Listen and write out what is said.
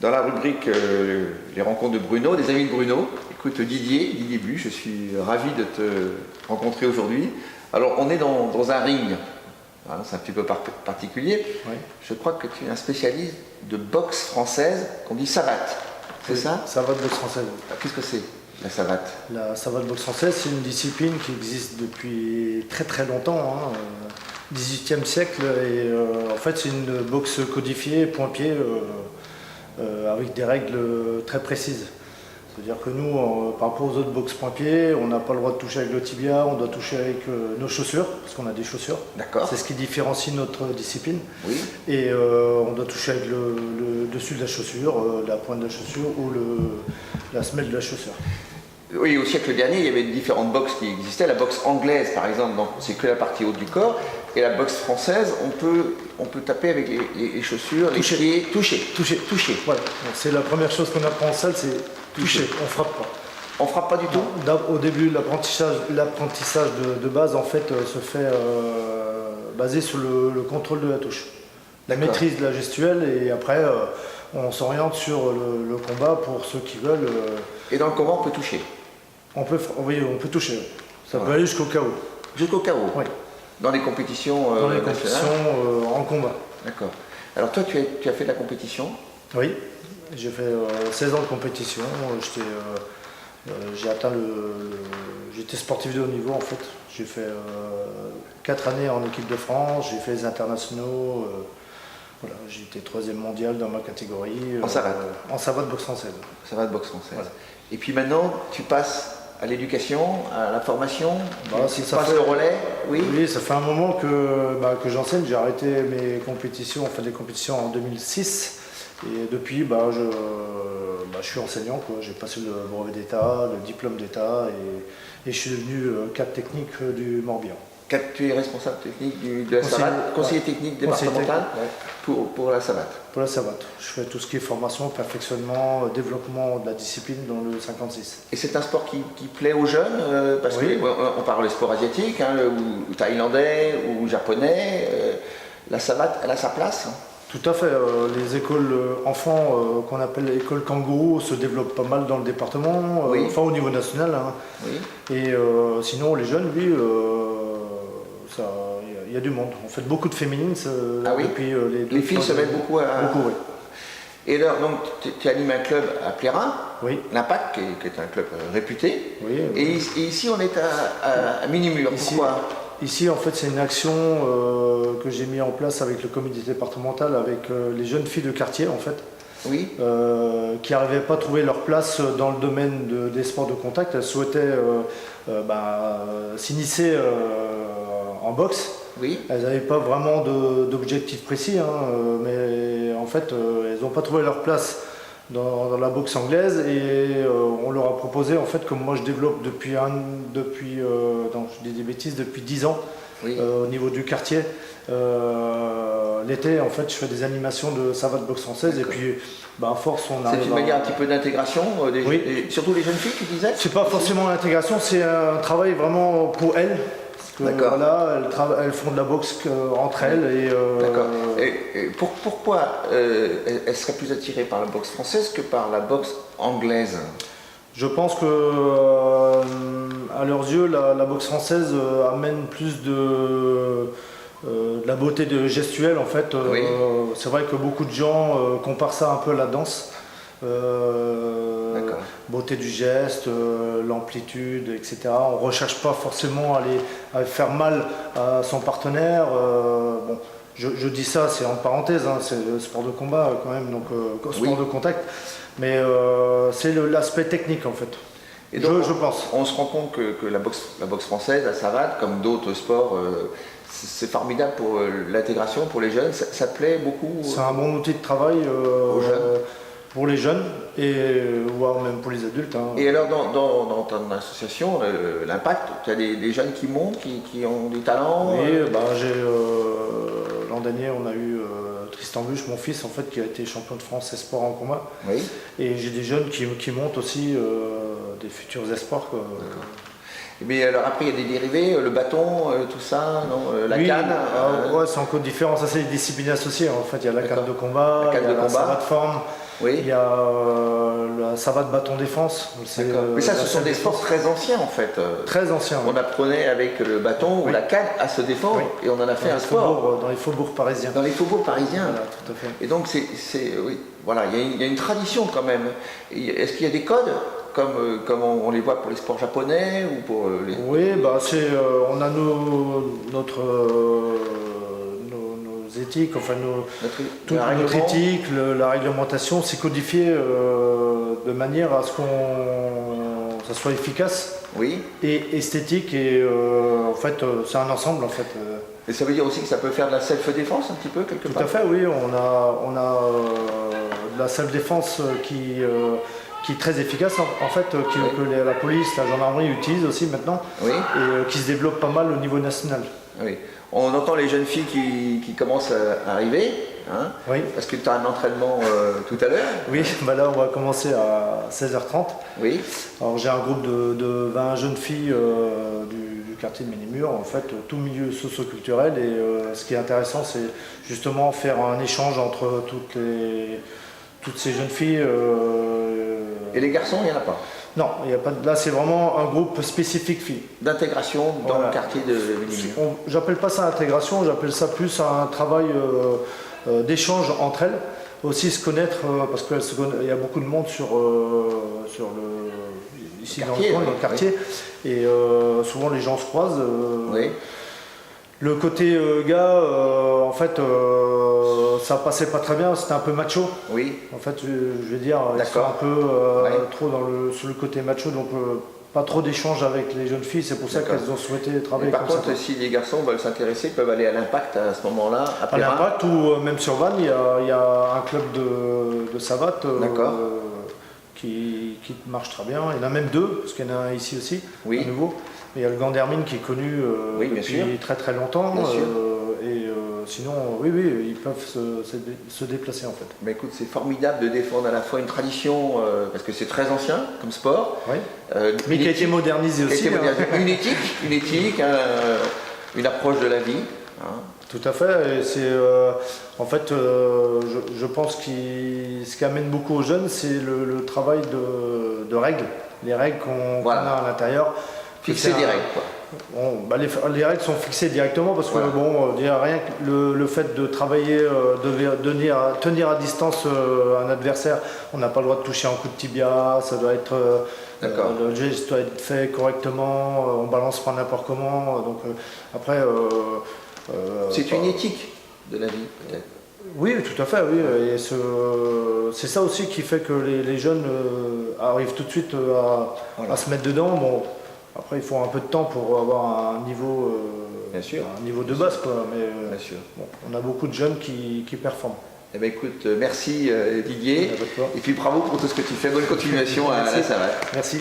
Dans la rubrique les rencontres de Bruno, des amis de Bruno. Écoute Didier Bu, je suis ravi de te rencontrer aujourd'hui. Alors on est dans un ring, voilà, c'est un petit peu particulier. Oui. Je crois que tu es un spécialiste de boxe française qu'on dit savate, c'est Oui, ça? Savate boxe française. Qu'est-ce que c'est la savate? La savate boxe française, c'est une discipline qui existe depuis très très longtemps, hein, 18e siècle, et en fait c'est une boxe codifiée, point-pied, avec des règles très précises. C'est-à-dire que nous, par rapport aux autres boxes point-pied, on n'a pas le droit de toucher avec le tibia, on doit toucher avec nos chaussures, parce qu'on a des chaussures. D'accord. C'est ce qui différencie notre discipline. Oui. Et on doit toucher avec le dessus de la chaussure, la pointe de la chaussure ou la semelle de la chaussure. Oui, au siècle dernier, il y avait différentes boxes qui existaient. La boxe anglaise, par exemple, donc c'est que la partie haute du corps. Et la boxe française, on peut taper avec les chaussures, les pieds, toucher. Voilà. C'est la première chose qu'on apprend en salle, c'est toucher. On frappe pas. On frappe pas du tout? Au début, l'apprentissage de base, en fait, se fait basé sur le contrôle de la touche. La maîtrise de la gestuelle, et après, on s'oriente sur le combat pour ceux qui veulent. Et dans le combat, on peut toucher? Oui, on peut toucher. Ça peut aller jusqu'au KO. Jusqu'au KO? Oui. Dans les compétitions Dans les compétitions en combat. D'accord. Alors toi, tu as fait de la compétition? Oui, j'ai fait 16 ans de compétition. J'ai atteint j'étais sportif de haut niveau en fait. J'ai fait 4 années en équipe de France, j'ai fait les internationaux. Voilà, j'ai été 3e mondial dans ma catégorie. En savate? En savate boxe française. Savate boxe française. Voilà. Et puis maintenant, tu passes à l'éducation, à la formation, Si tu ça passes fait le relais? Oui. Oui, ça fait un moment que j'enseigne. J'ai arrêté mes compétitions, des compétitions en 2006. Et depuis, je suis enseignant, quoi. J'ai passé le brevet d'État, le diplôme d'État, et je suis devenu cadre technique du Morbihan. Tu es responsable technique de la savate, conseiller technique départemental pour la savate. Pour la savate. Je fais tout ce qui est formation, perfectionnement, développement de la discipline dans le 56. Et c'est un sport qui plaît aux jeunes, parce qu'on parle des sports asiatiques, ou thaïlandais, ou japonais. La savate, elle a sa place? Tout à fait. Les écoles enfants, qu'on appelle écoles kangourou, se développent pas mal dans le département, enfin au niveau national. Hein. Oui. Et sinon, les jeunes, oui, il y a du monde. On fait beaucoup de féminines depuis les filles se mettent beaucoup à... Beaucoup, oui. Et alors, donc, tu animes un club à Plérin, oui. l'Impact, qui est un club réputé. Oui, et ici, on est à Minimur. Pourquoi? Ici, en fait, c'est une action que j'ai mis en place avec le comité départemental, avec les jeunes filles de quartier, en fait. Oui. Qui n'arrivaient pas à trouver leur place dans le domaine des sports de contact. Elles souhaitaient s'initier en boxe. Oui. Elles n'avaient pas vraiment d'objectif précis, mais en fait, elles n'ont pas trouvé leur place dans la boxe anglaise, et on leur a proposé, en fait, comme moi je développe depuis je dis des bêtises, depuis 10 ans, au niveau du quartier. L'été, en fait, je fais des animations de savate boxe française, et puis à force, on arrive. C'est une manière un petit peu d'intégration, surtout les jeunes filles, tu disais? C'est pas forcément l'intégration, c'est un travail vraiment pour elles. D'accord. Voilà, elles font de la boxe entre elles. D'accord. Et pourquoi elles seraient plus attirées par la boxe française que par la boxe anglaise? Je pense que, à leurs yeux, la boxe française amène plus de la beauté gestuelle, en fait. C'est vrai que beaucoup de gens comparent ça un peu à la danse. Beauté du geste, l'amplitude, etc. On ne recherche pas forcément à faire mal à son partenaire. Je dis ça, c'est en parenthèse, c'est le sport de combat quand même, donc sport de contact. Mais c'est l'aspect technique, en fait. Et donc, je pense. On se rend compte que la boxe française, la savate, comme d'autres sports, c'est formidable pour l'intégration, pour les jeunes. Ça plaît beaucoup. C'est un bon outil de travail aux jeunes. Pour les jeunes, voire même pour les adultes. Et alors, dans ton association, l'Impact, tu as des jeunes qui montent, qui ont du talent? Oui, l'an dernier, on a eu Tristan Buche, mon fils, en fait, qui a été champion de France espoir en combat. Oui. Et j'ai des jeunes qui montent aussi des futurs espoirs. Mais alors après, il y a des dérivés, le bâton, tout ça, non, la Oui, canne. ouais, c'est encore différent. Ça, c'est les disciplines associées. En fait, il y a la canne de combat, La canne il y a de la combat. savate forme, Oui. il y a la savate bâton défense. D'accord. Mais ça, la ce sont seule des défense. sports très anciens en fait. Très anciens. On apprenait avec le bâton ou Oui. la canne à se défendre et on en a fait un sport. Dans les faubourgs parisiens. Dans les faubourgs parisiens. Voilà, tout à fait. Et donc, oui, voilà, il y a une tradition quand même. Est-ce qu'il y a des codes comme on les voit pour les sports japonais ou pour les... Oui, bah on a nos éthiques, enfin toute notre éthique, la réglementation, c'est codifié de manière à ce ça soit efficace Oui. et esthétique et en fait c'est un ensemble en fait. Et ça veut dire aussi que ça peut faire de la self-défense un petit peu quelque part. Tout à fait, oui, on a de la self-défense qui est très efficace en fait, que la police, la gendarmerie utilisent aussi maintenant, Oui. et qui se développe pas mal au niveau national. Oui. On entend les jeunes filles qui commencent à arriver, hein, Oui. parce que tu as un entraînement tout à l'heure. Oui, bah là on va commencer à 16h30. Oui. Alors j'ai un groupe de 20 jeunes filles du quartier de Ménimur, en fait, tout milieu socio-culturel, et ce qui est intéressant, c'est justement faire un échange entre toutes ces jeunes filles. Et les garçons, il n'y en a pas. Non, il y a pas là c'est vraiment un groupe spécifique filles. D'intégration dans le quartier de Ménimur. J'appelle pas ça intégration, j'appelle ça plus un travail d'échange entre elles. Aussi se connaître, parce qu'il y a beaucoup de monde ici dans le quartier, oui. Et souvent les gens se croisent. Oui. Le côté gars, en fait, ça passait pas très bien, c'était un peu macho. Oui. En fait, je vais dire, ils sont un peu trop sur le côté macho, donc pas trop d'échanges avec les jeunes filles, c'est pour ça qu'elles ont souhaité travailler par comme contre, ça. Si les garçons veulent s'intéresser, ils peuvent aller à l'Impact à ce moment-là. À l'Impact ou même sur Vannes, il y a un club de savate qui marche très bien. Il y en a même deux, parce qu'il y en a un ici aussi, oui. à nouveau. Il y a le Gandermine qui est connu depuis très très longtemps. Sinon, oui, ils peuvent se déplacer en fait. Mais écoute, c'est formidable de défendre à la fois une tradition, parce que c'est très ancien comme sport. Oui. Mais qui a été modernisé aussi. Une éthique, une approche de la vie. Hein. Tout à fait. Et c'est, en fait, je pense que ce qui amène beaucoup aux jeunes, c'est le travail de règles. Les règles qu'on a à l'intérieur. Fixer des règles, quoi. Bon, bah les règles sont fixées directement parce que rien que le fait de travailler, tenir à distance un adversaire, on n'a pas le droit de toucher un coup de tibia, ça doit être le geste doit être fait correctement, on balance pas n'importe comment. Donc après. C'est une éthique de la vie, peut-être. Oui, tout à fait, oui. Et c'est ça aussi qui fait que les jeunes arrivent tout de suite à se mettre dedans. Bon, après, il faut un peu de temps pour avoir un niveau, un niveau de base, quoi. Mais bien sûr. Bon, on a beaucoup de jeunes qui performent. Eh bien, écoute, merci Didier. Et puis bravo pour tout ce que tu fais. Bonne continuation à la savate. Merci.